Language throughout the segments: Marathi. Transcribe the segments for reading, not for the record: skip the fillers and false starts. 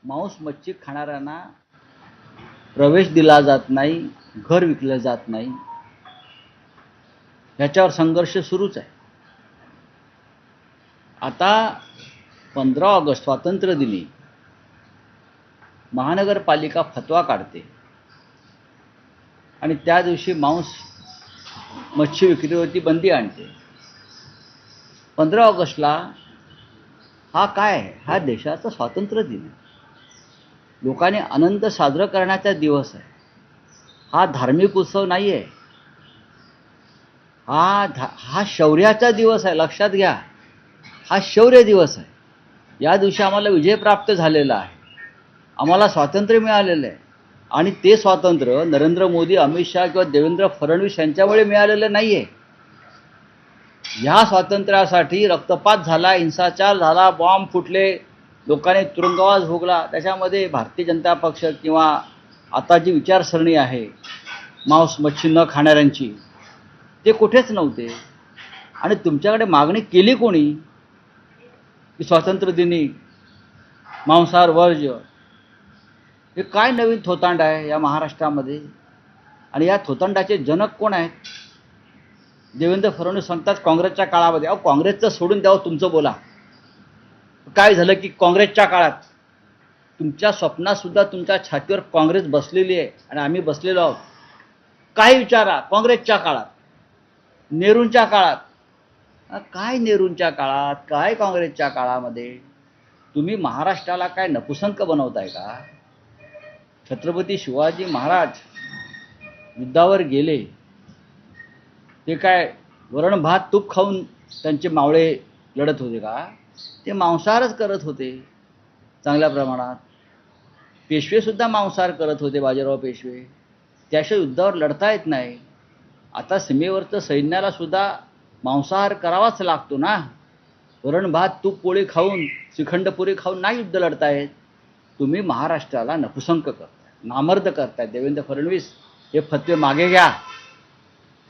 मांस मच्छी खाणाऱ्यांना प्रवेश दिला जात नाही, घर विकलं जात नाही, ह्याच्यावर संघर्ष सुरूच आहे. आता 15 ऑगस्ट स्वातंत्र्य दिनी महानगरपालिका फतवा काढते आणि त्या दिवशी मांस मच्छी विक्रीवरती बंदी आणते. 15 ऑगस्टला हा काय आहे? हा देशाचा स्वातंत्र्य दिन आहे. लोकांनी आनंद साजरा करण्याचा दिवस आहे. हा धार्मिक उत्सव नाही आहे. हा शौर्याचा दिवस आहे. लक्षात घ्या, हा शौर्य दिवस आहे. या दिवशी आम्हाला विजय प्राप्त झालेला आहे, आम्हाला स्वातंत्र्य मिळालेलं आहे. आणि ते स्वातंत्र्य नरेंद्र मोदी, अमित शहा किंवा देवेंद्र फडणवीस यांच्यामुळे मिळालेलं नाही आहे. ह्या स्वातंत्र्यासाठी रक्तपात झाला, हिंसाचार झाला, बॉम्ब फुटले, लोकांनी तुरुंगवास भोगला. त्याच्यामध्ये भारतीय जनता पक्ष किंवा आता जी विचारसरणी आहे मांस मच्छी न खाणाऱ्यांची, ते कुठेच नव्हते. आणि तुमच्याकडे मागणी केली कोणी की स्वातंत्र्य दिनी मांसाहार वर्ज्य? हे काय नवीन थोतांड आहे या महाराष्ट्रामध्ये? आणि या थोतांडाचे जनक कोण आहेत? देवेंद्र फडणवीस सांगतात काँग्रेसच्या काळामध्ये. अहो, काँग्रेसचं सोडून द्यावं, तुमचं बोला. काय झालं की काँग्रेसच्या काळात तुमच्या स्वप्नात सुद्धा तुमच्या छातीवर काँग्रेस बसलेली आहे आणि आम्ही बसलेलो आहोत. काय विचारा, काँग्रेसच्या काळात, नेहरूंच्या काळात, काय नेहरूंच्या काळात, काय काँग्रेसच्या काळामध्ये तुम्ही महाराष्ट्राला काय नपुसंक बनवताय का? छत्रपती शिवाजी महाराज युद्धावर गेले, ते काय वरण भात तूप खाऊन त्यांचे मावळे लढत होते का? ते मांसाहारच करत होते चांगल्या प्रमाणात. पेशवेसुद्धा मांसाहार करत होते, बाजीराव पेशवे. त्याशिवाय युद्धावर लढता येत नाही. आता सीमेवरचं सैन्याला सुद्धा मांसाहार करावाच लागतो ना. वरण भात तूप पोळी खाऊन, श्रीखंडपुरी खाऊन नाही युद्ध लढता येत. तुम्ही महाराष्ट्राला नपुसंक करताय, नामर्द करताय. देवेंद्र फडणवीस, हे फतवे मागे घ्या.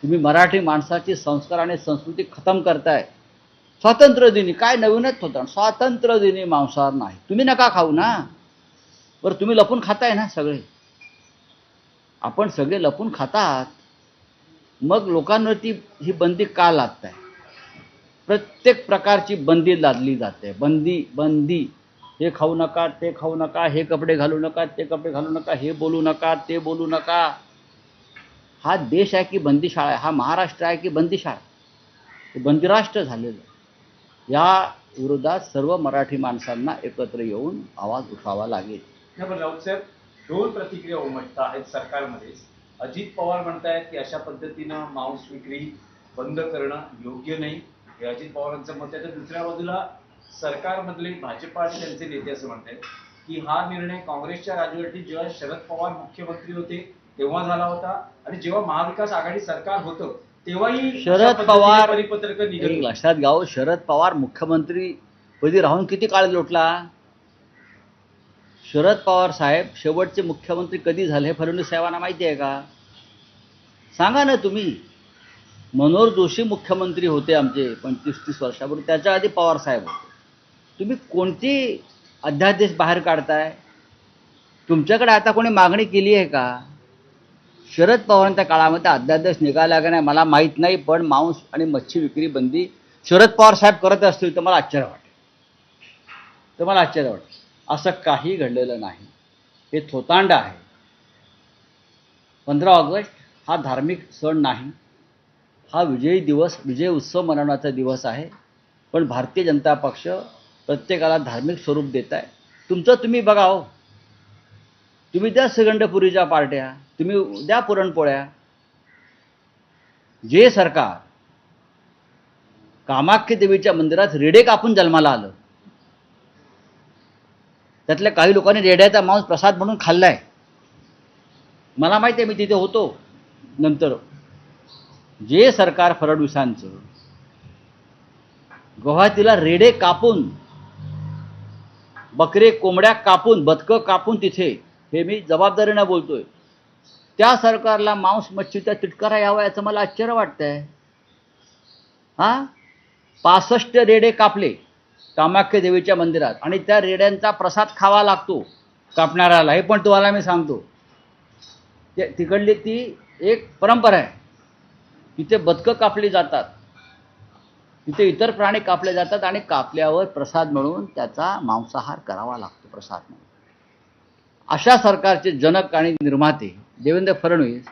तुम्ही मराठी माणसाची संस्कार आणि संस्कृती खतम करताय. स्वातंत्र्य दिनी काय नवीनच होतं? स्वातंत्र्य दिनी मांसाहार नाही. तुम्ही नका खाऊ ना. बरं, तुम्ही लपून खाताय ना सगळे. आपण सगळे लपून खातात, मग लोकांवरती ही बंदी का लादताय? प्रत्येक प्रकारची बंदी लादली जाते. बंदी. हे खाऊ नका, ते खाऊ नका, हे कपडे घालू नका, ते कपडे घालू नका, हे बोलू नका, ते बोलू नका. हा देश आहे की बंदीशाळा आहे? हा महाराष्ट्र आहे की बंदीशाळा? हे बंदिराष्ट्र झालेलं. या विरोधात सर्व मराठी माणसांना एकत्र येऊन आवाज उठवावा लागेल. पण राऊत साहेब, दोन प्रतिक्रिया उमटत आहेत सरकारमध्ये. अजित पवार म्हणतायत की अशा पद्धतीनं मांस विक्री बंद करणं योग्य नाही, हे अजित पवारांचं मत आहे. तर दुसऱ्या बाजूला सरकारमधले भाजपा आणि त्यांचे नेते असं म्हणतात की हा निर्णय काँग्रेसच्या राजवटीत जेव्हा शरद पवार मुख्यमंत्री होते तेव्हा झाला होता, आणि जेव्हा महाविकास आघाडी सरकार होतं तेव्हाही शरद पवार, परिपत्रक निघालं. लक्षात घ्यावं, शरद पवार मुख्यमंत्री पदी राहून किती काळ लोटला? शरद पवार साहेब शेवटचे मुख्यमंत्री कधी झाले हे फडणवीस साहेबांना माहिती आहे का? सांगा ना तुम्ही. मनोहर जोशी मुख्यमंत्री होते आमचे 25-30 वर्षापूर्वी, त्याच्या आधी पवार साहेब होते. तुम्ही कोणती अध्यादेश बाहेर काढताय? तुमच्याकडे आता कोणी मागणी केली आहे का? शरद पवारांच्या काळामध्ये अध्यादेश निघाला का नाही मला माहीत नाही, पण मांस आणि मच्छी विक्री बंदी शरद पवार साहेब करत असतील तर मला आश्चर्य वाटेल. असं काही घडलेलं नाही. हे थोतांड आहे. 15 ऑगस्ट हा धार्मिक सण नाही, हा विजयी दिवस, विजय उत्सव मनवण्याचा दिवस आहे. पण भारतीय जनता पक्ष प्रत्येकाला धार्मिक स्वरूप देत आहे. तुमचं तुम्ही बघा हो. तुम्ही द्या श्रीखंडपुरीच्या पार्ट्या, तुम्ही द्या पुरणपोळ्या. जे सरकार कामाख्या देवीच्या मंदिरात रेडे कापून जन्माला आलं, त्यातल्या काही लोकांनी रेड्याचा मांस प्रसाद म्हणून खाल्लाय. मला माहिती आहे, मी तिथे होतो. नंतर जे सरकार फडणवीसांचं गुवाहाटीला रेडे कापून, बकरे कोंबड्या कापून, बदकं कापून तिथे, हे मी जबाबदारीनं बोलतोय, त्या सरकारला मांस मच्छीचा तिटकारा यावा याचं मला आश्चर्य वाटतंय. 65 रेडे कापले कामाख्या देवीच्या मंदिरात आणि त्या रेड्यांचा प्रसाद खावा लागतो. कापणाऱ्याला. हे पण तुम्हाला मी सांगतो, तिकडली ती एक परंपरा आहे. तिथे बदकं कापली जातात, तिथे इतर प्राणी कापले जातात आणि कापल्यावर प्रसाद म्हणून त्याचा मांसाहार करावा लागतो प्रसाद म्हणून. अशा सरकारचे जनक आणि निर्माते देवेंद्र फडणवीस